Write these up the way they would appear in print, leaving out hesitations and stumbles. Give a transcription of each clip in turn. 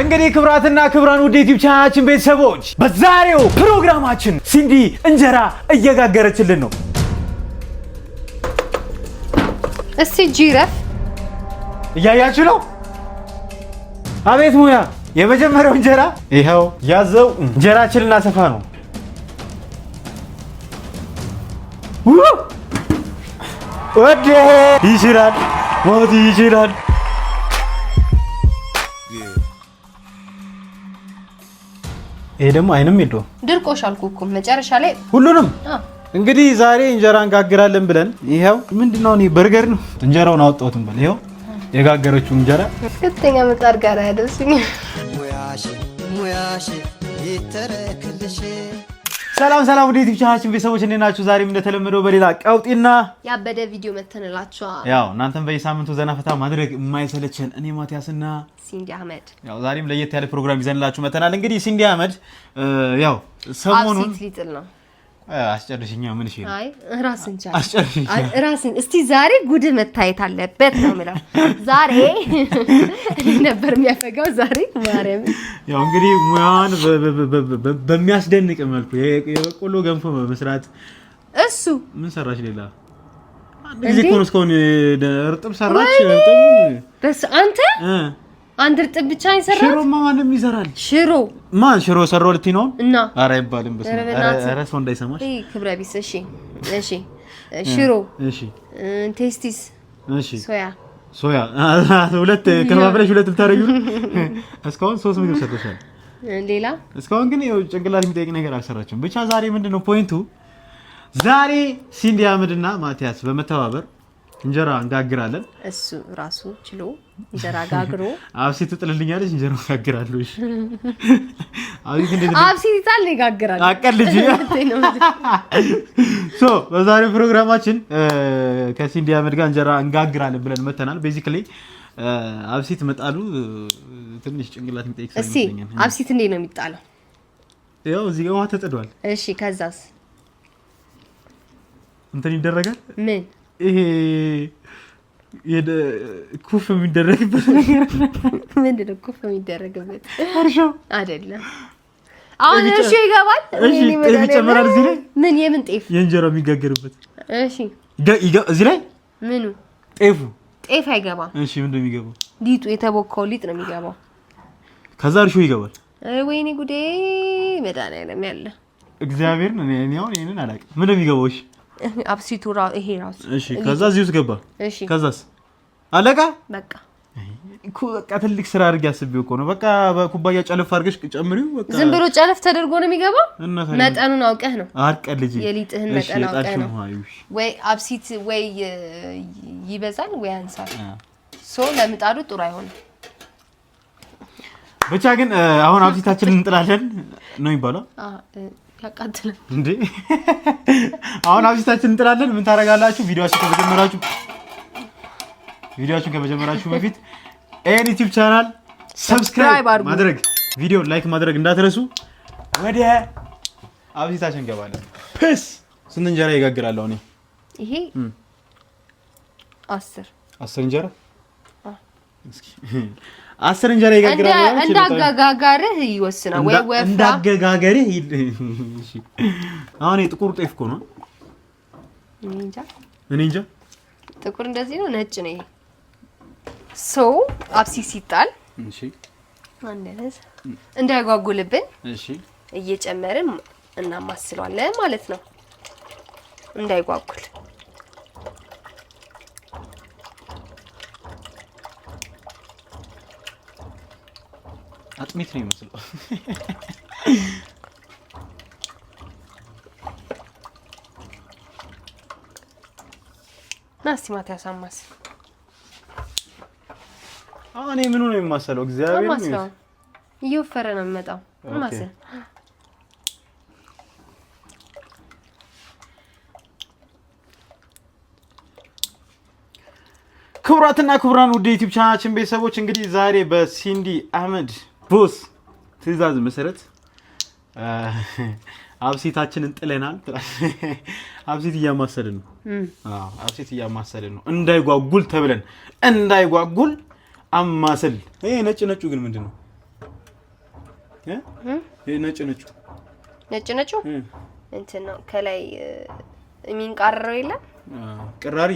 እንግዲህ ክብራትና ክብራን ውድ ዩቲዩብ ቻናላችን ቤተሰቦች በዛሬው ፕሮግራማችን ሲንዲ እንጀራ እየጋገረችልን ነው። እስቲ ጂራፍ እያያችሁ ነው። አቤት ሙያ! የመጀመሪያው እንጀራ ይሄው ያዘው እንጀራችንን እናሰፋ ነው። ወደ ይችላል ሞት ይችላል። ይሄ ደግሞ አይንም የለውም ድርቆሽ አልኩ መጨረሻ ላይ ሁሉንም። እንግዲህ ዛሬ እንጀራ እንጋግራለን ብለን ይሄው ምንድነው እኔ በርገር ነው እንጀራውን አወጣሁትም በል ይሄው የጋገረችው እንጀራ ከፍተኛ ምጣድ ጋር ያደርሱኝ። ሙያሽ ይተረክልሽ። ሰላም ወደ ዩቲዩብ ቻናላችን ቤተሰቦች እንዴት ናችሁ? ዛሬም እንደተለመደው በሌላ ቀውጢና ያበደ ቪዲዮ መተንላችኋል። ያው እናንተም በየሳምንቱ ዘና ፈታ ማድረግ የማይሰለቸን እኔ ማቲያስና ሲንዲ አህመድ ያው ዛሬም ለየት ያለ ፕሮግራም ይዘንላችሁ መተናል። እንግዲህ ሲንዲ አህመድ ያው ሰሞኑን አብሲት ሊጥል ነው። አስጨርሽኛ ምን እሺ? አይ ራስን ቻል አስጨርሽኛ ራስን እስቲ ዛሬ ጉድ መታየት አለበት ነው የምለው። ዛሬ ነበር የሚያፈጋው ዛሬ ማርያም። ያው እንግዲህ ሙያን በሚያስደንቅ መልኩ የበቆሎ ገንፎ መስራት እሱ ምን ሰራሽ? ሌላ አንድ ጊዜ እኮ ነው እስካሁን እርጥብ ሰራች። በስ አንድ እርጥብ ብቻ ይሰራል። ሽሮማ ማንም ይሰራል። ሽሮ ማን ሽሮ ሰራው ልትይ ነው? እና ኧረ አይባልም። ኧረ ሰው እንዳይሰማሽ። እይ ክብረ ቢስ። እሺ ሽሮ እሺ ቴስቲስ እሺ ሶያ ሁለት ከማብረሽ ሁለት ልታረጊው እስካሁን 3 ምግብ ሰርተሻል። ሌላ እስካሁን ግን ያው ጭንቅላት የሚጠይቅ ነገር አልሰራችም። ብቻ ዛሬ ምንድነው ፖይንቱ? ዛሬ ሲንዲ አህመድና ማቲያስ በመተባበር እንጀራ እንጋግራለን። እሱ ራሱ ችሎ እንጀራ ጋግሮ አብሲት ትጥልልኛለች፣ እንጀራ ጋግራለሁ። እሺ አብሲት ይጣል ይጋግራል። አቀልጂ በዛሬው ፕሮግራማችን ከሲንዲ አህመድ ጋር እንጀራ እንጋግራለን ብለን መተናል። ቤዚክሊ አብሲት መጣሉ ትንሽ ጭንቅላት የሚጠይቅ ስለሚመስለኝ። እሺ አብሲት እንዴት ነው የሚጣለው? ያው እዚህ ጋር ውሃ ተጥዷል። እሺ ከዛስ እንትን ይደረጋል። ምን ይሄ ኩፍ የሚደረግበት ነገር ምንድን ነው? ኩፍ የሚደረግበት እርሾ አይደለም። አሁን እርሾ ይገባል። እሺ ጤፍ ይጨመራል እዚህ ላይ። ምን የምን ጤፍ? የእንጀራው የሚጋገርበት። እሺ እዚህ ላይ ምኑ? ጤፍ አይገባም። እሺ ምንድን ነው የሚገባው? ሊጡ የተቦካው ሊጥ ነው የሚገባው። ከዛ እርሾ ይገባል። ወይኔ ጉዴ! መድኃኒዓለም ያለ እግዚአብሔር ነው። እኔ አሁን ይሄንን አላውቅም። ምንድን ነው የሚገባው? እሺ አብሲቱ ይሄ ራሱ። እሺ ከዛ እዚህ ውስጥ ገባ። እሺ ከዛስ አለቃ በቃ በቃ ትልቅ ስራ አድርጌ አስቤው እኮ ነው። በቃ በኩባያ ጨለፍ አድርገሽ ጨምሪው። በቃ ዝም ብሎ ጨለፍ ተደርጎ ነው የሚገባው። መጠኑን አውቀህ ነው። አትቀልጂ። የሊጥህን መጠን አውቀህ ነው። ወይ አብሲት ወይ ይበዛል ወይ ያንሳል። ለምጣዱ ጥሩ አይሆንም። ብቻ ግን አሁን አብሲታችንን እንጥላለን ነው የሚባለው። ያቃጥላል እንዴ? አሁን አብሲታችንን እንጥላለን። ምን ታደርጋላችሁ? ቪዲዮአችሁን ከመጀመራችሁ በፊት ኤን ዩቲዩብ ቻናል ሰብስክራይብ ማድረግ፣ ቪዲዮ ላይክ ማድረግ እንዳትረሱ። ወደ አብሲታችን እንገባለን። ፕስ ስንት እንጀራ ይጋግራለሁ እኔ? ይሄ 10 እንጀራ እስኪ 10 እንጀራ ይጋግራለሁ። እንዳጋጋጋርህ ይወስናል። ወይ ወፍራ እንዳጋጋጋርህ። እሺ አሁን ጥቁር ጤፍ እኮ ነው። እኔ እንጃ ጥቁር እንደዚህ ነው፣ ነጭ ነው። ይሄ አብሲት ሲጣል እሺ አንደነስ እንዳይጓጉልብን እሺ እየጨመርን እናማስለዋለን ማለት ነው። እንዳይጓጉል አጥሚት ነው የሚመስለው። ናስቲ ማቲያስ አማስ እኔ ምኑ ነው የማሰለው? እግዚአብሔር ነው እየወፈረ ነው የሚመጣው። ማሰል ክቡራትና ክቡራን ውድ ዩቲዩብ ቻናላችን ቤተሰቦች እንግዲህ ዛሬ በሲንዲ አህመድ ቦስ ትዕዛዝ መሰረት አብሲታችንን ጥለናል። አብሲት እያማሰልን ነው። አብሲት እያማሰልን ነው እንዳይጓጉል ተብለን እንዳይጓጉል አማሰል። ይሄ ነጭ ነጩ ግን ምንድነው? ነጭ ነጭ እንትን ነው ከላይ የሚንቃረው የለም ቅራሪ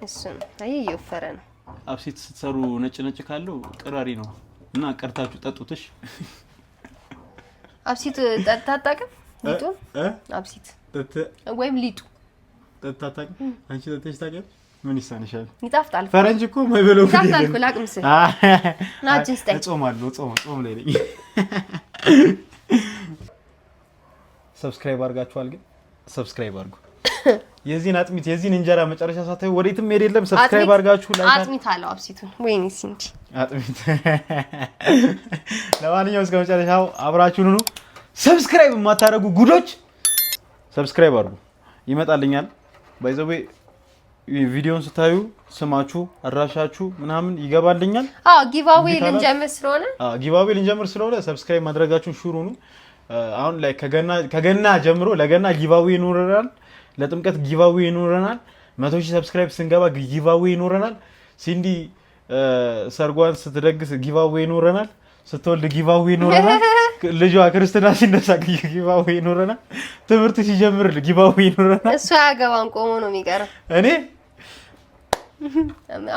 እሱ አይ ይወፈረ ነው አብሲት ስትሰሩ ነጭ ካለው ቅራሪ ነው እና ቀርታችሁ ጠጡትሽ አብሲት ጠጣጣቀም ሊጡ አብሲት ወይም ሊጡ ጠጣጣቀም አንቺ ጠጥተሽ ታውቂያለሽ ምን ይሳንሻል ይጣፍጣል ፈረንጅ እኮ ማይበለው ይጣፍጣል እኮ ላቅምስ ናጅስተ ጾም ላይ ነኝ ሰብስክራይብ አድርጋችኋል ግን ሰብስክራይብ አድርጉ የዚህን አጥሚት የዚህን እንጀራ መጨረሻ ሳታዩ ወዴትም ሄደለም ሰብስክራይብ አድርጋችሁ ላይክ አጥሚት አለው አብሲቱን ወይኔ ሲንጂ አጥሚት ለማንኛውም እስከ መጨረሻው አብራችሁን ሁኑ ሰብስክራይብ የማታደርጉ ጉዶች ሰብስክራይብ አድርጉ ይመጣልኛል ባይዘው ቪዲዮን ስታዩ ስማችሁ አድራሻችሁ ምናምን ይገባልኛል ጊቫዌ ልንጀምር ስለሆነ ሰብስክራይብ ማድረጋችሁን ሹሩ ነው አሁን ላይ ከገና ጀምሮ ለገና ጊቫዌ ይኖረናል ለጥምቀት ጊቫዌ ይኖረናል 100,000 ሰብስክራይብ ስንገባ ጊቫዌ ይኖረናል ሲንዲ ሰርጓን ስትደግስ ጊቫዌ ይኖረናል ስትወልድ ጊቫዌ ይኖረናል ልጇ ክርስትና ሲነሳ ጊቫዌ ይኖረናል ትምህርት ሲጀምር ጊቫዌ ይኖረናል እሱ ያገባን ቆሞ ነው የሚቀረው እኔ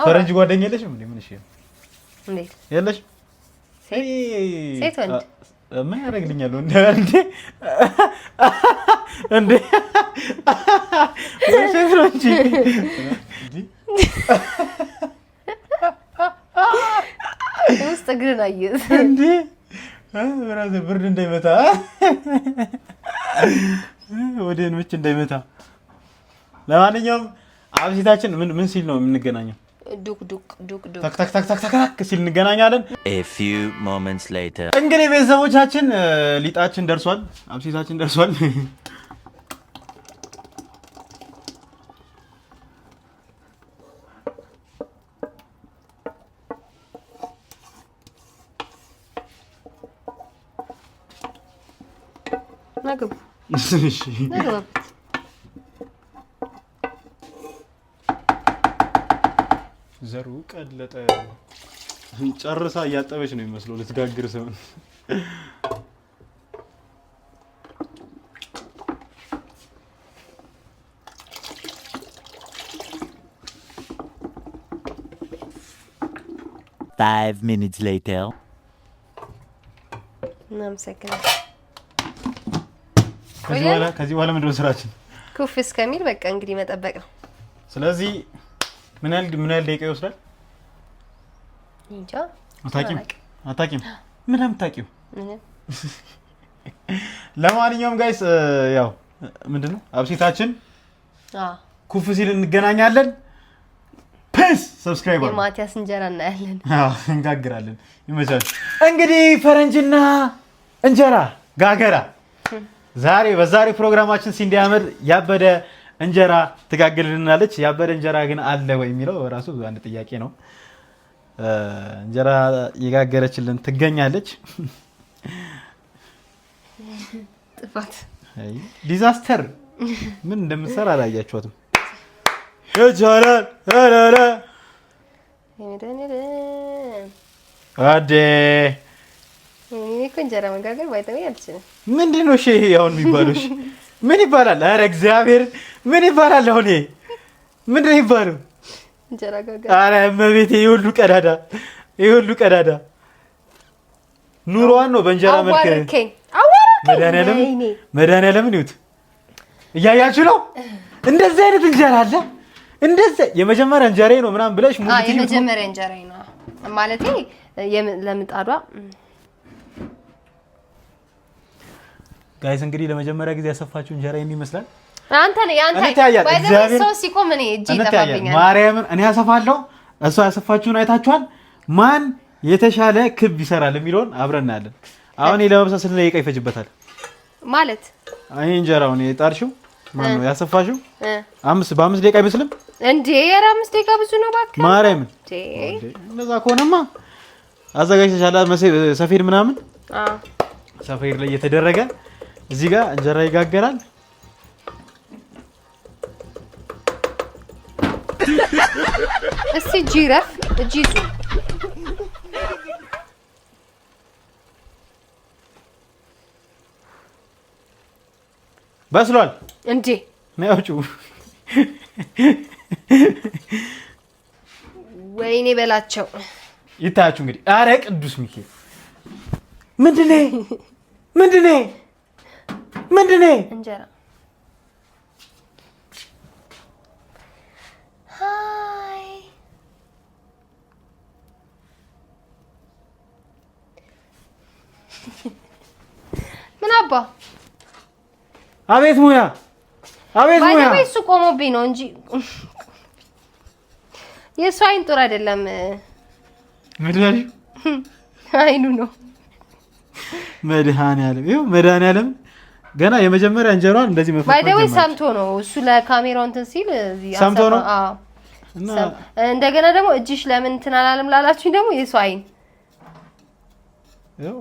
ፈረንጅ ጓደኛ የለሽም እንዴ ምን እሺ እንዴ የለሽ ሴት ወንድ ምን ያደርግልኛል እንዴ ወይስ ፍረንጂ ውስጥ ግርና ይዝ እንዴ በራዘ ብርድ እንዳይመታ ወዴን ምች እንዳይመታ ለማንኛውም አብሲታችን ምን ሲል ነው የምንገናኘው ዱክ ታክ ሲል እንገናኛለን a few moments later እንግዲህ ቤተሰቦቻችን ሊጣችን ደርሷል አብሲታችን ደርሷል ናገብ እሺ ናገብ ዘሩ ቀለጠ ጨርሳ ያጠበች ነው የሚመስለው ልትጋግር ሰውን Five minutes later ናምሰከነ ከዚህ በኋላ ምንድነው ስራችን ኩፍ እስከሚል በቃ እንግዲህ መጠበቅ ነው ስለዚህ ምን ያህል ደቂቃ ይወስዳል እንጃ አታቂም ምን አምታቂው ለማንኛውም ጋይስ ያው ምንድነው አብሲታችን ኩፍ ሲል እንገናኛለን ፒስ ሰብስክራይብ አድርጉ የማቲያስ እንጀራ እናያለን እንጋግራለን ይመቻል እንግዲህ ፈረንጅና እንጀራ ጋገራ ዛሬ በዛሬ ፕሮግራማችን ሲንዲ አህመድ ያበደ እንጀራ ትጋግልልናለች ያበደ እንጀራ ግን አለ ወይ የሚለው ራሱ አንድ ጥያቄ ነው እንጀራ ይጋገረችልን ትገኛለች ጥፋት አይ ዲዛስተር ምን እንደምትሰራ አላያችሁትም ይቻላል አላላ አዴ እኔ እንጀራ መጋገር ባይተው ያልችልም ምንድነው እሺ አሁን የሚባለው እሺ ምን ይባላል አረ እግዚአብሔር ምን ይባላል አሁን ምንድነው ይባላል እንጀራ ጋገር አረ መቤቴ ይሁሉ ቀዳዳ ኑሮዋን ነው በእንጀራ መልክ መድኃኒዓለም ይሁት እያያችሁ ነው እንደዚህ አይነት እንጀራ አለ እንደዚህ የመጀመሪያ እንጀራዬ ነው ምናምን ብለሽ ሙሉ የመጀመሪያ እንጀራዬ ነው ማለቴ ለምጣዷ ጋይስ እንግዲህ ለመጀመሪያ ጊዜ ያሰፋችሁ እንጀራ ይመስላል አንተ ባይዘው ሰው ሲቆም እኔ እጄ ይጠፋብኛል ማርያምን እኔ ያሰፋለሁ እሷ ያሰፋችሁን አይታችኋል ማን የተሻለ ክብ ይሰራል የሚለውን አብረን እናያለን አሁን ለመብሰል ስለ ደቂቃ ይፈጅበታል ማለት አይ እንጀራው ነው የጣርሽው ማን ነው ያሰፋሽው በ5 ደቂቃ አይመስልም እንዴ ኧረ 5 ደቂቃ ብዙ ነው ባክህ ማርያምን እንደዛ ከሆነማ አዘጋጅተሻል ሰፌድ ምናምን ሰፌድ ላይ የተደረገ እዚህ ጋር እንጀራ ይጋገራል እስቲ ጂራፍ ጂሱ በስሏል እንዴ ነው ያውጪው ወይኔ በላቸው ይታያችሁ እንግዲህ አረ ቅዱስ ሚካኤል ምንድነው እንጀራ ምን አባ አቤት ሙያ እሱ ቆሞብኝ ነው እንጂ የእሱ አይን ጥሩ አይደለም ምድራሽ አይኑ ነው መድኃኒዓለም ገና የመጀመሪያ እንጀራን እንደዚህ መፈተሽ ባይደው ሰምቶ ነው እሱ ለካሜራው እንትን ሲል ሰምቶ ነው እና እንደገና ደግሞ እጅሽ ለምን እንትን አላለም ላላችሁኝ ደግሞ የእሱ አይን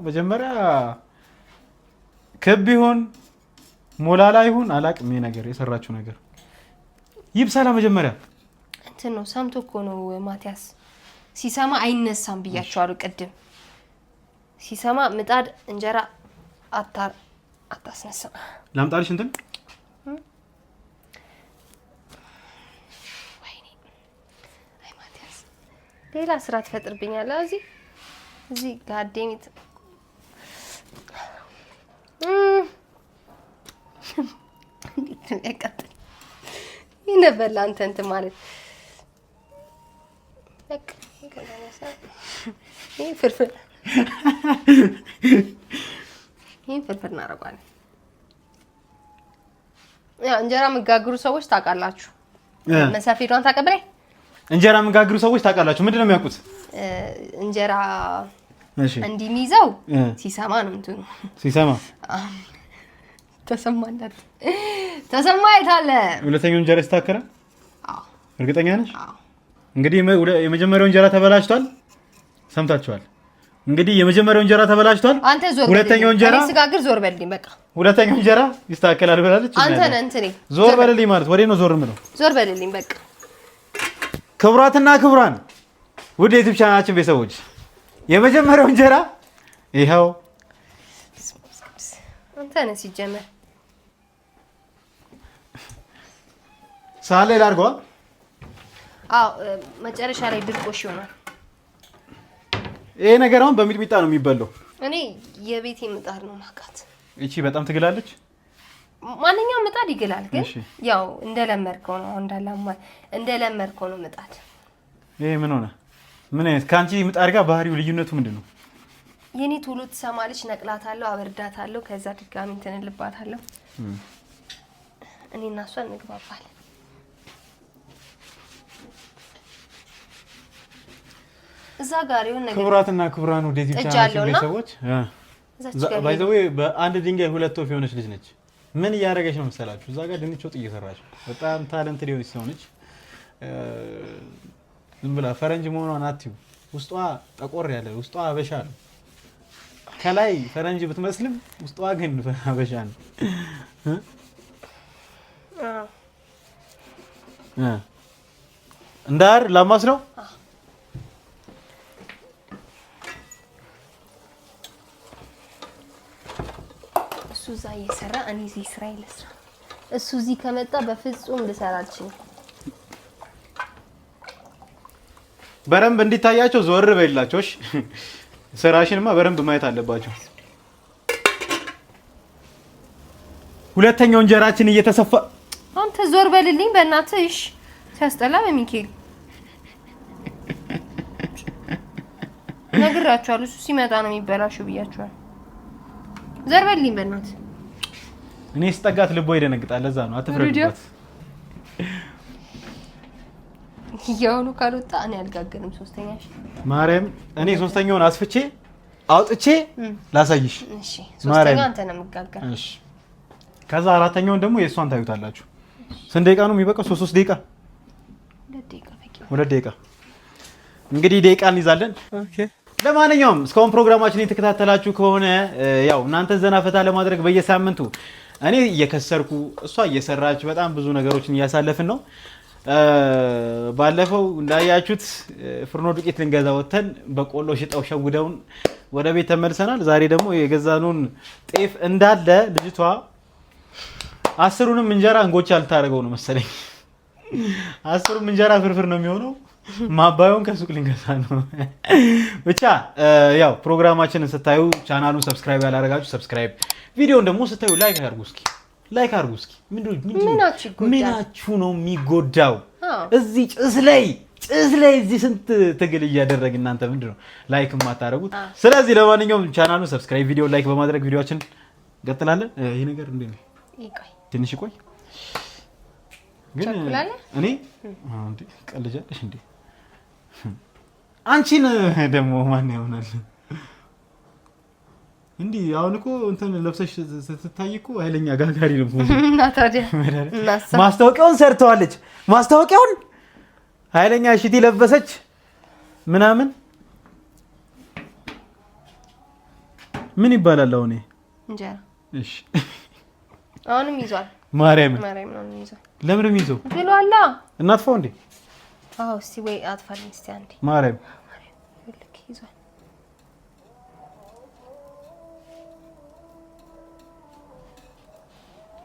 መጀመሪያ ክብ ይሁን ሞላላ ይሁን አላቅም ይሄ ነገር የሰራችው ነገር ይብሳላ መጀመሪያ እንትን ነው ሰምቶ እኮ ነው ማቲያስ ሲሰማ አይነሳም ብያቸዋለሁ ቅድም ሲሰማ ምጣድ እንጀራ አታስነሳ ላምጣልሽ እንትን ወይኔ አይ ማቲያስ ሌላ ስራ ትፈጥርብኛለህ እዚህ ጋዴሚት እንዴት ነው ያቃጥል ይነበላ አንተ ማለት በቃ ከዛነሳ ይሄ ፍርፍር እናደርጋለን ያ እንጀራ መጋግሩ ሰዎች ታውቃላችሁ መሰፊዷን ታቀብለኝ እንጀራ መጋግሩ ሰዎች ታውቃላችሁ ምንድነው የሚያውቁት እንጀራ እንዲሚይዘው ሲሰማ ነው እንትኑ ሲሰማ ተሰማ አይታለ ሁለተኛው እንጀራ ስታከራ አዎ እርግጠኛ ነሽ አዎ እንግዲህ የመጀመሪያው እንጀራ ተበላሽቷል ሰምታችኋል እንግዲህ የመጀመሪያው እንጀራ ተበላሽቷል አንተ ዞር ሁለተኛው እንጀራ ስጋግር ዞር በልልኝ በቃ ሁለተኛው እንጀራ ይስተካከላል ብላለች አንተ ነህ እንትኔ ዞር በልልኝ ማለት ወዴ ነው ዞር ምለው ዞር በልልኝ በቃ ክብራትና ክብራን ውድ የዩቲዩብ ቻናላችን ቤተሰቦች የመጀመሪያው እንጀራ ይሄው አንተ ነህ ሲጀመር ሳለ ላርጓ አው መጨረሻ ላይ ድርቆሽ ይሆናል ይሄ ነገር አሁን በሚጥሚጣ ነው የሚበላው እኔ የቤቴ ምጣድ ነው ማቃት እቺ በጣም ትግላለች ማንኛውም ምጣድ ይግላል ግን ያው እንደለመድከው ነው እንደለመድከው ነው ምጣድ ይሄ ምን ሆነ ምን አይነት ካንቺ ምጣድ ጋር ባህሪው ልዩነቱ ምንድነው የኔ ቶሎ ትሰማለች ነቅላታለሁ አበርዳታለሁ ከዛ ድጋሚ እንትንልባታለሁ እኔና እሷ እንግባባለን እዛ ጋር ይሁን ነገር ክብራትና ክብራን ወደ ዩቲዩብ ቻናላችን ቤተሰቦች ባይ ዘ ዌይ በአንድ ድንጋይ ሁለት ወፍ የሆነች ልጅ ነች ምን እያደረገች ነው መሰላችሁ እዛ ጋር ድንች ወጥ እየሰራች በጣም ታለንት ሊሆንች ሰው ነች ዝም ብላ ፈረንጅ መሆኗን አትዩ ውስጧ ጠቆር ያለ ውስጧ አበሻ ነው ከላይ ፈረንጅ ብትመስልም ውስጧ ግን አበሻ ነው እንዳር ላማስለው እሱ እዛ እየሰራ እኔ እዚህ ስራ ይለስራ እሱ እዚህ ከመጣ በፍጹም ልሰራ አልችልም በረምብ እንዲታያቸው ዞር በይላቸው እሺ ስራሽንማ በረምብ ማየት አለባቸው ሁለተኛው እንጀራችን እየተሰፋ አንተ ዞር በልልኝ በእናትህ እሺ ሲያስጠላ በሚካኤል ነግራችኋለሁ እሱ ሲመጣ ነው የሚበላሽው ብያችኋለሁ ዞር በልልኝ በእናትህ እኔ ስጠጋት ልቦ ይደነግጣል ለዛ ነው አትፍረዱበት ያውኑ ካልወጣ እኔ አልጋገርም ሶስተኛሽ ማርያም እኔ ሶስተኛውን አስፍቼ አውጥቼ ላሳይሽ እሺ ሶስተኛው አንተ ነው የምጋገር እሺ ከዛ አራተኛውን ደግሞ የሷን ታዩታላችሁ ስንት ደቂቃ ነው የሚበቃው 3 ደቂቃ 2 ደቂቃ እንግዲህ ደቂቃን ይዛለን ኦኬ ለማንኛውም እስካሁን ፕሮግራማችን የተከታተላችሁ ከሆነ ያው እናንተ ዘና ፈታ ለማድረግ በየሳምንቱ እኔ እየከሰርኩ እሷ እየሰራች በጣም ብዙ ነገሮችን እያሳለፍን ነው ባለፈው እንዳያችሁት ፍርኖ ዱቄት ልንገዛ ወተን በቆሎ ሽጣው ሸውደውን ወደ ቤት ተመልሰናል ዛሬ ደግሞ የገዛኑን ጤፍ እንዳለ ልጅቷ 10ሩንም እንጀራ እንጎቻ ልታደርገው ነው መሰለኝ። 10ሩም እንጀራ ፍርፍር ነው የሚሆነው። ማባዩን ከሱቅ ልንገዛ ነው። ብቻ ያው ፕሮግራማችንን ስታዩ ቻናሉን ሰብስክራይብ ያላደረጋችሁ ሰብስክራይብ፣ ቪዲዮን ደግሞ ስታዩ ላይክ አድርጉ እስኪ። ምናችሁ ነው የሚጎዳው? እዚህ ጭስ ላይ እዚህ ስንት ትግል እያደረግን እናንተ ምንድነው ላይክ የማታደርጉት? ስለዚህ ለማንኛውም ቻናሉን ሰብስክራይብ፣ ቪዲዮ ላይክ በማድረግ ቪዲዮአችን እንቀጥላለን። ይሄ ነገር እንዴት ነው? ትንሽ ቆይ ግን እኔ አንዴ ቀልጃለሽ እንዴ? አንቺን ደግሞ ማን ያውናል እንዴ? አሁን እኮ እንትን ለብሰሽ ስትታይ እኮ ኃይለኛ ጋጋሪ ነው እና ታዲያ ማስታወቂያውን ሰርተዋለች። ማስታወቂያውን ኃይለኛ ሽቲ ለበሰች ምናምን ምን ይባላል አሁን? እንጀራ። እሺ አሁንም ይዟል። ማርያም ነው ይዟል። ለምን ይዞ ብሏላ? እናጥፋው እንዴ? አዎ እስቲ ወይ አጥፋልኝ እስቲ አንዴ። ማርያም ልክ ይዟል።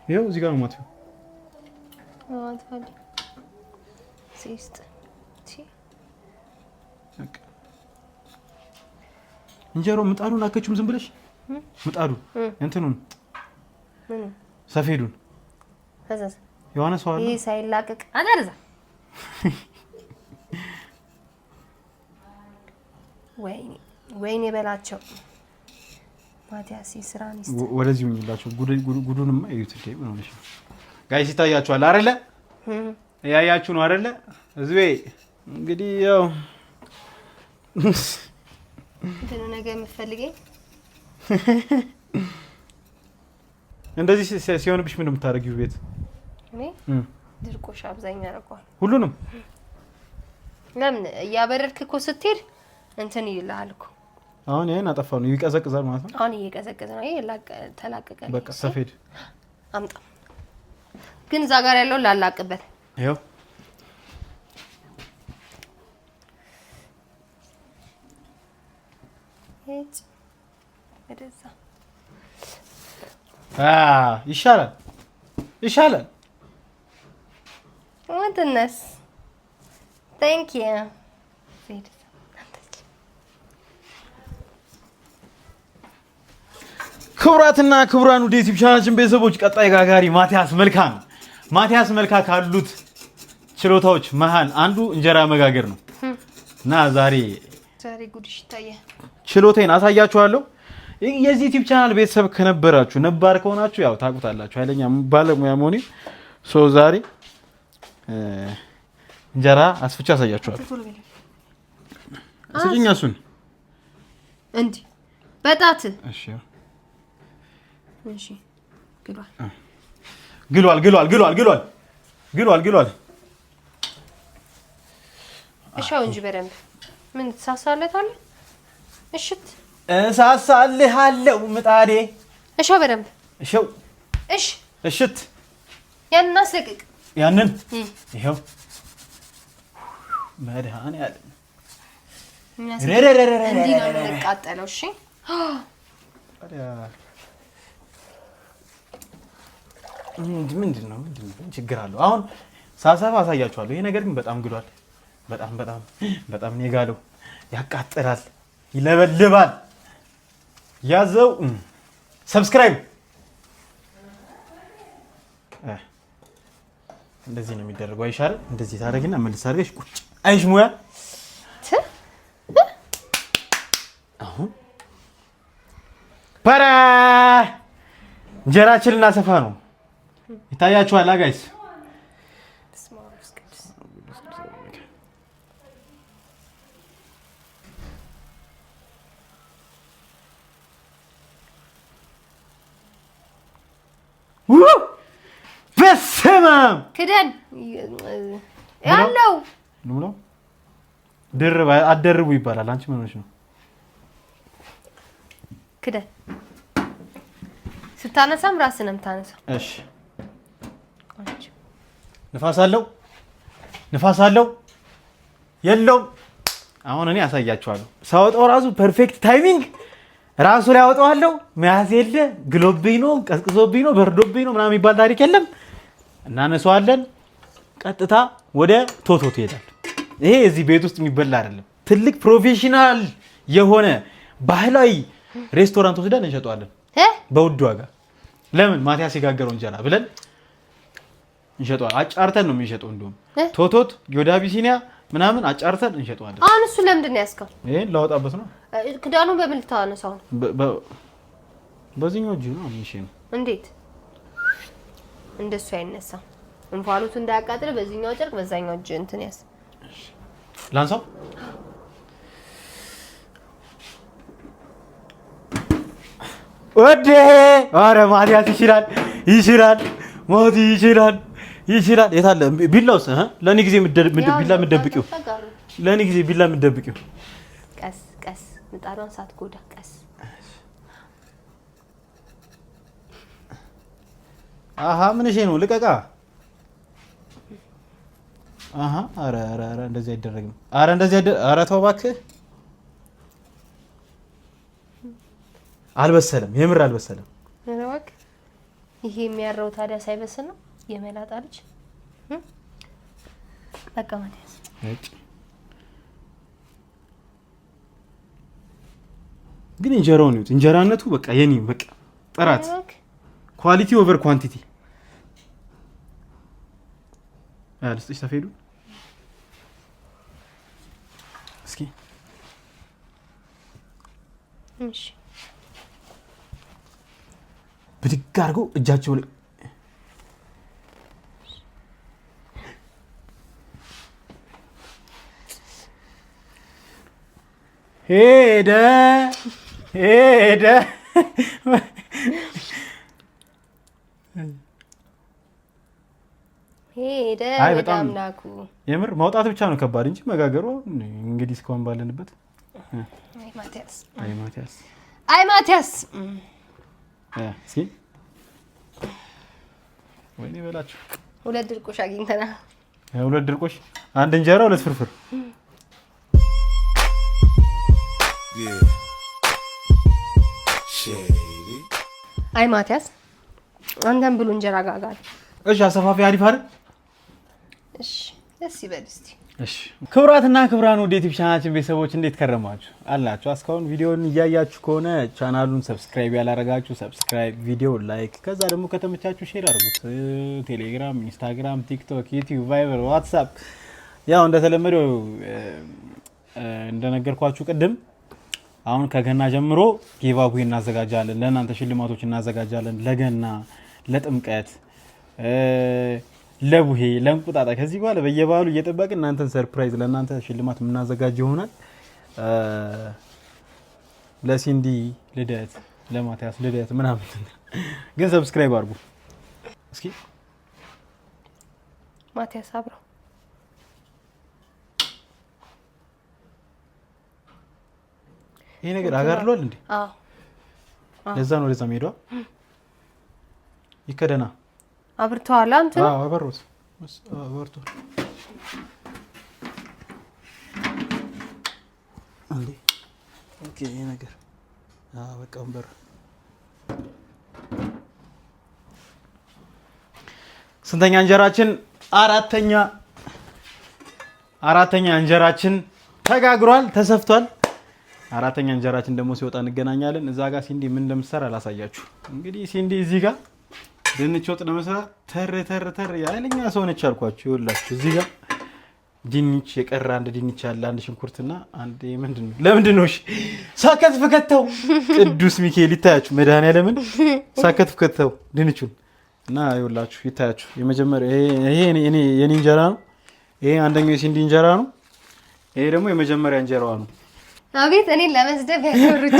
ይኸው እዚህ ጋር ነው ማጥፋው። አጥፋልኝ ሲስት እንጀራው ምጣዱን አከችም ዝም ብለሽ ምጣዱ እንትኑን ሰፌዱን ከዛስ የሆነ ሰው አለ ይሄ ሳይላቀቅ አዳርዛ ወይኔ በላቸው ማቲያስ ይስራን ይስጥ ወደዚህ ሆኝላችሁ ጉዱንማ እዩት እንዴ ምን ሆነሽ ጋይስ ይታያችኋል አይደለ ያያችሁ ነው አይደለ እዚህ እንግዲህ ያው እንትን ነገር የምትፈልገኝ እንደዚህ ሲሆንብሽ ምን የምታደርጊው ቤት እኔ ድርቆሽ አብዛኛው አረጋው ሁሉንም ለምን ያበረድክ እኮ ስትሄድ እንትን ይልሃል እኮ አሁን ይሄን አጠፋው ነው ይቀዘቅዛል ማለት ነው አሁን እየቀዘቀዘ ነው ይሄ ተላቀቀ በቃ ሰፌድ አምጣ ግን እዛ ጋር ያለው ላላቅበት ይኸው ሄጭ ወደዛ ይሻላል ወንድነስ thank you ክቡራትና ክቡራን ወደ ዩቲዩብ ቻናላችን ቤተሰቦች ቀጣይ ጋጋሪ ማቲያስ መልካ ካሉት ችሎታዎች መሃል አንዱ እንጀራ መጋገር ነው እና ዛሬ ጉድሽ ታየ ችሎታዬን አሳያችኋለሁ። የዚህ ዩቲዩብ ቻናል ቤተሰብ ከነበራችሁ ነባር ከሆናችሁ ያው ታውቁታላችሁ ኃይለኛ ባለሙያ መሆኔ ዛሬ እንጀራ አስፍቻ አሳያችኋለሁ። ስጭኝ እሱን እንዴ በጣት እሺ ግሏል እሻው እንጂ በደንብ ምን ተሳሳለታል? እሽት እሳሳልሃለሁ ምጣዴ እሻው በደንብ እሽት ያንን አስለቅቅ ያንን ይሄው መድሃን ያለ እንዲህ ነው የምንቃጠለው። እሺ ምንድነው ችግር አለው? አሁን ሳሰፋ አሳያችኋለሁ። ይሄ ነገር ግን በጣም ግሏል። በጣም ነው ያቃጥላል፣ ይለበልባል። ያዘው ሰብስክራይብ እንደዚህ ነው የሚደረገው። አይሻል እንደዚህ ታደርግና መልስ አድርገሽ ቁጭ አይሽ ሙያ አሁን ፓራ እንጀራችንን እናሰፋ ነው። ይታያችኋል ጋይስ በስመ አብ ክደን ያለው ነው ድርብ አደርቡ ይባላል። አንቺ ምን ሆነሽ ነው? ክደን ስታነሳም ራስን የምታነሳው። እሺ ንፋስ አለው የለውም። አሁን እኔ አሳያችኋለሁ። ሳወጣው ራሱ ፐርፌክት ታይሚንግ ራሱ ላይ አወጣዋለሁ። መያዝ የለ ግሎብኝ ነው ቀዝቅዞብኝ ነው በርዶብኝ ነው ምናምን የሚባል ታሪክ የለም። እናነሳዋለን። ቀጥታ ወደ ቶቶት ይሄዳል። ይሄ እዚህ ቤት ውስጥ የሚበላ አይደለም። ትልቅ ፕሮፌሽናል የሆነ ባህላዊ ሬስቶራንት ወስደን እንሸጠዋለን በውድ ዋጋ። ለምን ማቲያስ የጋገረው እንጀራ ብለን እንሸጠዋለን። አጫርተን ነው የምንሸጠው። እንደውም ቶቶት ዮዳ አቢሲኒያ ምናምን አጫርተን እንሸጠዋለን። አሁን እሱ ለምንድን ነው ያስከው? ይሄን ላወጣበት ነው። ክዳኑን በምን ልታነሳው ነው? በዚህኛው እጅ ነው። እሺ ነው። እንዴት እንደሱ አይነሳም? እንፋሎቱ እንዳያቃጥል በዚህኛው ጨርቅ በዛኛው እጅ እንትን ያስ ላንሳው። ወዴ አረ ማቲያስ ይችላል ሞቲ ይችላል። የታለ ቢላውስ? ለኔ ጊዜ ቢላ የምትደብቂው ለኔ ጊዜ ቢላ የምትደብቂው። ቀስ ምጣዷን ሳትጎዳ ቀስ። አሃ ምን እሺ ነው ልቀቃ። አሃ አረ እንደዚህ አይደረግም። አረ ተው እባክህ። አልበሰለም፣ የምር አልበሰለም። ኧረ እባክህ ይሄ የሚያረው ታዲያ ሳይበስል ነው የመላጣ ልጅ። በቃ ማቲያስ ግን እንጀራውን ይሁት እንጀራነቱ በቃ የኔ በቃ ጥራት ኳሊቲ ኦቨር ኳንቲቲ። ልስጥሽ ሰፌዱ እስኪ። እሺ ብድግ አድርገው እጃቸው ላይ ሄደ አይ በጣም ናኩ። የምር ማውጣት ብቻ ነው ከባድ እንጂ መጋገሩ እንግዲህ እስካሁን ባለንበት። አይ ማቲያስ እስኪ ወይኔ በላችሁ። 2 ድርቆሽ አግኝተናል። 2 ድርቆሽ፣ 1 እንጀራ፣ 2 ፍርፍር። አይ ማቲያስ አንተም ብሉ እንጀራ ጋጋል። እሺ አሰፋፊ አሪፍ አይደል? እሺ ደስ ይበል እስቲ። እሺ ክቡራትና ክቡራን ወደ ዩቲዩብ ቻናላችን ቤተሰቦች እንዴት ከረማችሁ አላችሁ? እስካሁን ቪዲዮውን እያያችሁ ከሆነ ቻናሉን ሰብስክራይብ ያላረጋችሁ ሰብስክራይብ፣ ቪዲዮ ላይክ፣ ከዛ ደግሞ ከተመቻችሁ ሼር አድርጉት። ቴሌግራም፣ ኢንስታግራም፣ ቲክቶክ፣ ዩቲዩብ፣ ቫይበር፣ ዋትስአፕ ያው እንደተለመደው እንደነገርኳችሁ ቅድም አሁን ከገና ጀምሮ ጊቫዌ እናዘጋጃለን። ለእናንተ ሽልማቶች እናዘጋጃለን። ለገና፣ ለጥምቀት፣ ለቡሄ፣ ለእንቁጣጣ ከዚህ በኋላ በየበዓሉ እየጠበቅን እናንተን ሰርፕራይዝ ለእናንተ ሽልማት የምናዘጋጅ ይሆናል። ለሲንዲ ልደት፣ ለማቲያስ ልደት ምናምን ግን ሰብስክራይብ አድርጉ እስኪ። ማቲያስ አብረው ይሄ ነገር አጋርሏል እንዴ? አዎ ለዛ ነው ለዛ ሄዷ። ይከደና አብርተዋል። አንተ አዎ አበሩት አበርቶ አንዴ ኦኬ። ይሄ ነገር በቃ ወንበር ስንተኛ እንጀራችን? አራተኛ እንጀራችን ተጋግሯል፣ ተሰፍቷል። አራተኛ እንጀራችን ደግሞ ሲወጣ እንገናኛለን። እዛ ጋር ሲንዲ ምን እንደምትሰራ አላሳያችሁ። እንግዲህ ሲንዲ እዚህ ጋር ድንች ወጥ ለመስራት ተር ያለኛ ሰው ነች አልኳችሁ። ይኸውላችሁ እዚህ ጋር ድንች የቀረ 1 ድንች አለ፣ 1 ሽንኩርትና 1 ምንድን ነው ለምንድን ነው እሺ ሳከትፍ ከተው ቅዱስ ሚካኤል ይታያችሁ፣ መድኃኒዓለምን ሳከትፍ ከተው ድንቹን እና ይኸውላችሁ ይታያችሁ። የመጀመሪያ ይሄ የኔ እንጀራ ነው። ይሄ አንደኛው የሲንዲ እንጀራ ነው። ይሄ ደግሞ የመጀመሪያ እንጀራዋ ነው። አቤት እኔ ለመስደብ ያወሩት።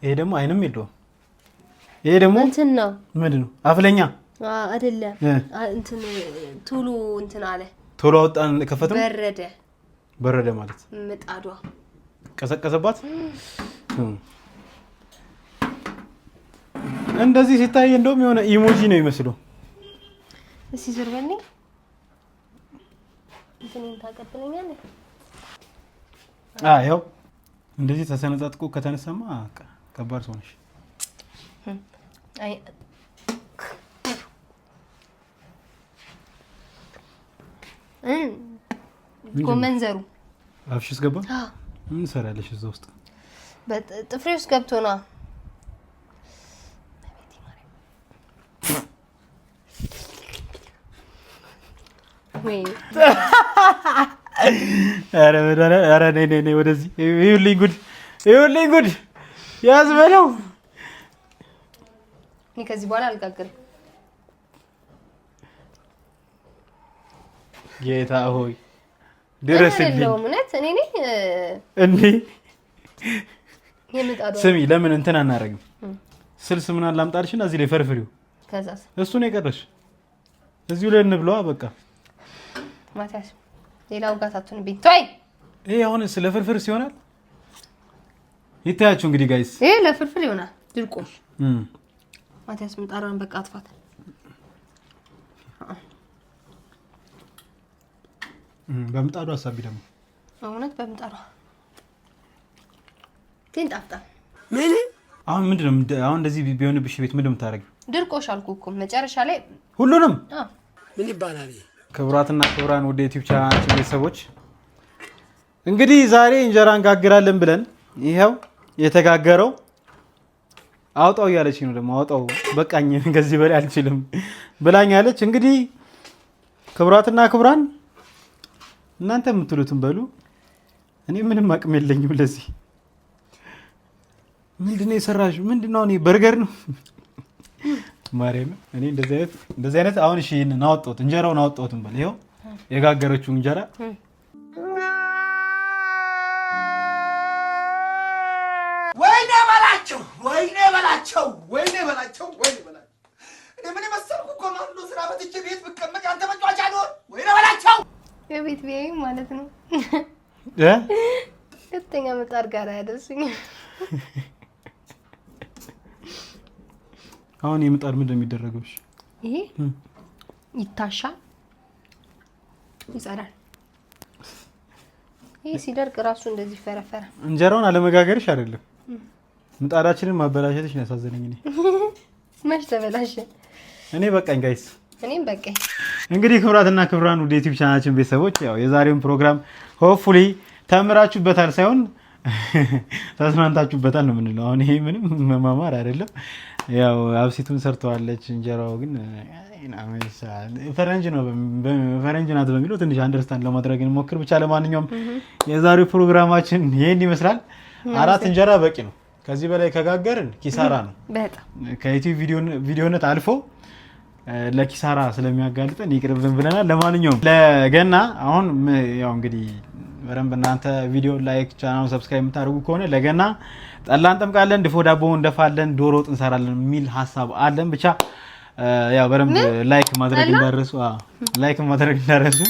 ይሄ ደግሞ አይንም የለውም። ይሄ ደግሞ እንትን ነው ምንድን ነው? አፍለኛ አይደለም። እንትን ቶሎ እንትን አለ። ቶሎ አወጣን ከፈተው። በረደ ማለት ምጣዷ ቀዘቀዘባት። እንደዚህ ሲታይ እንደውም የሆነ ኢሞጂ ነው የሚመስለው። እሺ ዞር በልኝ። እንትኔን ታቀብለኛለህ? ያው እንደዚህ ተሰነጣጥቆ ከተነሳማ ከባድ ሰው ነሽ። አይ ጎመንዘሩ አፍሽስ ገባ? ምን ሰራለሽ እዛ ውስጥ? ጥፍሬ ውስጥ ገብቶ ነው። ወይ ኧረ ነይ ወደዚህ። ይኸውልኝ ጉድ ያዝ በለው። እኔ ከዚህ በኋላ አልጋገርም። ጌታ ሆይ ድረስልኝ። እውነት እኔ ነኝ እንዴ? የምጣዱ ስሚ፣ ለምን እንትን አናረግም? ስልስ ምን አላምጣልሽና እዚህ ላይ ፈርፍሪው። ከዛስ እሱ ነው የቀረሽ። እዚሁ ላይ እንብለዋ በቃ። ማቲያስ ሌላው ጋታቱን ቢታይ ይሄ አሁን ስለ ፍርፍር ሲሆናል ይታያችሁ እንግዲህ ጋይስ። ይሄ ለፍርፍር ይሆናል። ድርቆሽ ማቲያስ ምጣራን በቃ አጥፋት። በምጣዱ አሳቢ ደግሞ እውነት በምጣዱ ጣፍጣ። ምን አሁን ምንድነው? አሁን እንደዚህ ቢሆንብሽ ቤት ምንድነው የምታረጊው? ድርቆሽ አልኩ እኮ መጨረሻ ላይ ሁሉንም። ምን ይባላል? ክቡራትና ክቡራን ወደ ዩቲዩብ ቻናላችን ቤተሰቦች እንግዲህ ዛሬ እንጀራ እንጋግራለን ብለን ይሄው የተጋገረው አውጣው እያለች ነው። ደግሞ አውጣው በቃኝ ከዚህ በላይ አልችልም ብላኛለች። እንግዲህ ክቡራትና ክቡራን እናንተ የምትሉትን በሉ። እኔ ምንም አቅም የለኝም ለዚህ። ምንድነው የሰራሽው? ምንድነው? እኔ በርገር ነው ማርያም። እኔ እንደዚህ አይነት አሁን እሺ ይሄን አወጣሁት፣ እንጀራውን አወጣሁት እንበል። ይሄው የጋገረችው እንጀራ ወይኔ በላቸው። እኔ ምን መሰልኩ ኮማንዶ ስራ በትቼ ቤት ብቀመጥ አንተ መጫወቻ ነው። ወይኔ በላቸው። የቤት ቢያይ ማለት ነው ሁለተኛ ምጣድ ጋር ያደርሱኝ። አሁን የምጣድ ምንድን ነው የሚደረገው? እሺ ይሄ ይታሻል፣ ይጸዳል። ይሄ ሲደርቅ ራሱ እንደዚህ ይፈረፈረ። እንጀራውን አለመጋገርሽ አይደለም ምጣዳችንን ማበላሸትሽ ነው ያሳዘነኝ። እኔ መች ተበላሸ? እኔ በቃኝ ጋይስ፣ እኔም በቃኝ። እንግዲህ ክቡራትና ክቡራን ወደ ዩቲዩብ ቻናላችን ቤተሰቦች ያው የዛሬውን ፕሮግራም ሆፕፉሊ ተምራችሁበታል ሳይሆን ተስማምታችሁበታል ነው የምንለው። አሁን ይሄ ምንም መማማር አይደለም። ያው አብሲቱን ሰርተዋለች። እንጀራው ግን ፈረንጅ ነው ፈረንጅ ናት በሚለው ትንሽ አንደርስታንድ ለማድረግ እንሞክር ብቻ። ለማንኛውም የዛሬው ፕሮግራማችን ይሄን ይመስላል። 4 እንጀራ በቂ ነው። ከዚህ በላይ ከጋገርን ኪሳራ ነው። በጣም ከዩቲዩብ ቪዲዮነት አልፎ ለኪሳራ ስለሚያጋልጠን ይቅርብን ብለናል። ለማንኛውም ለገና አሁን ያው እንግዲህ በረም እናንተ ቪዲዮ ላይክ ቻናሉን ሰብስክራይብ የምታደርጉ ከሆነ ለገና ጠላ እንጠምቃለን፣ ድፎ ዳቦ እንደፋለን፣ ዶሮ ወጥ እንሰራለን የሚል ሀሳብ አለን። ብቻ ያው በረም ላይክ ማድረግ እንዳረሱ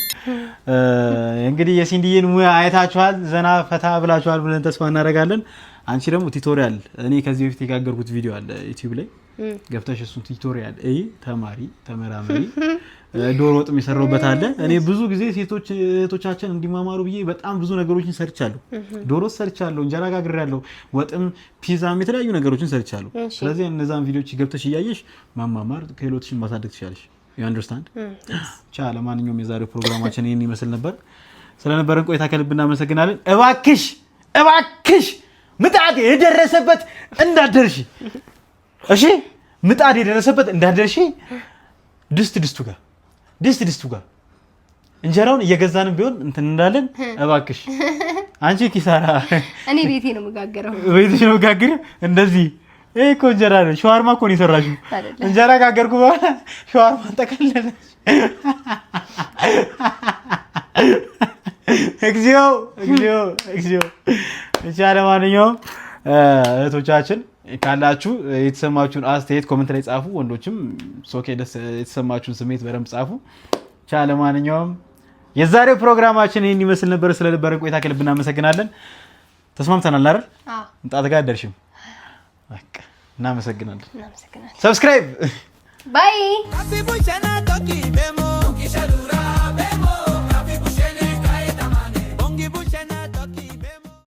እንግዲህ የሲንዲዬን ሙያ አይታችኋል፣ ዘና ፈታ ብላችኋል ብለን ተስፋ እናደርጋለን። አንቺ ደግሞ ቱቶሪያል እኔ ከዚህ በፊት የጋገርኩት ቪዲዮ አለ ዩቲዩብ ላይ ገብተሽ እሱን ቱቶሪያል ተመራመሪ ዶሮ ወጥ የሚሰራውበት አለ። እኔ ብዙ ጊዜ ሴቶቻችን እንዲማማሩ ብዬ በጣም ብዙ ነገሮችን ሰርቻለሁ። ዶሮ ሰርቻለሁ፣ እንጀራ ጋግሬያለሁ፣ ወጥም ፒዛም የተለያዩ ነገሮችን ሰርቻለሁ። ስለዚህ እነዛን ቪዲዮዎች ገብተሽ እያየሽ ማማማር ክህሎትሽን ማሳደግ ትችላለሽ። ዩ አንደርስታንድ? ቻ ለማንኛውም የዛሬው ፕሮግራማችን ይሄን ይመስል ነበር። ስለነበረን ቆይታ ከልብ እናመሰግናለን። እባክሽ ምጣድ የደረሰበት እንዳደርሽ እሺ፣ ምጣድ የደረሰበት እንዳደርሽ ድስቱ ጋር እንጀራውን እየገዛንም ቢሆን እንትን እንዳለን እባክሽ። አንቺ ኪሳራ እኔ ቤቴ ነው መጋገረው። ቤትሽ ነው መጋገረው እንደዚህ። ይሄ እኮ እንጀራ ነው። ሸዋርማ እኮ ነው የሰራሽው። እንጀራ ጋገርኩ በኋላ ሸዋርማ ተቀለለሽ። እግዚኦ። እሺ፣ ለማንኛውም እህቶቻችን ካላችሁ የተሰማችሁን አስተያየት ኮሜንት ላይ ጻፉ። ወንዶችም ሶኬ ደስ የተሰማችሁን ስሜት በደንብ ጻፉ። ቻ ለማንኛውም የዛሬው ፕሮግራማችን ይሄን ይመስል ነበር። ስለነበረን ቆይታ ከልብ እናመሰግናለን። ተስማምተናል አይደል? አዎ። እንጣጥ ጋር ደርሽም በቃ እናመሰግናለን። ሰብስክራይብ ባይ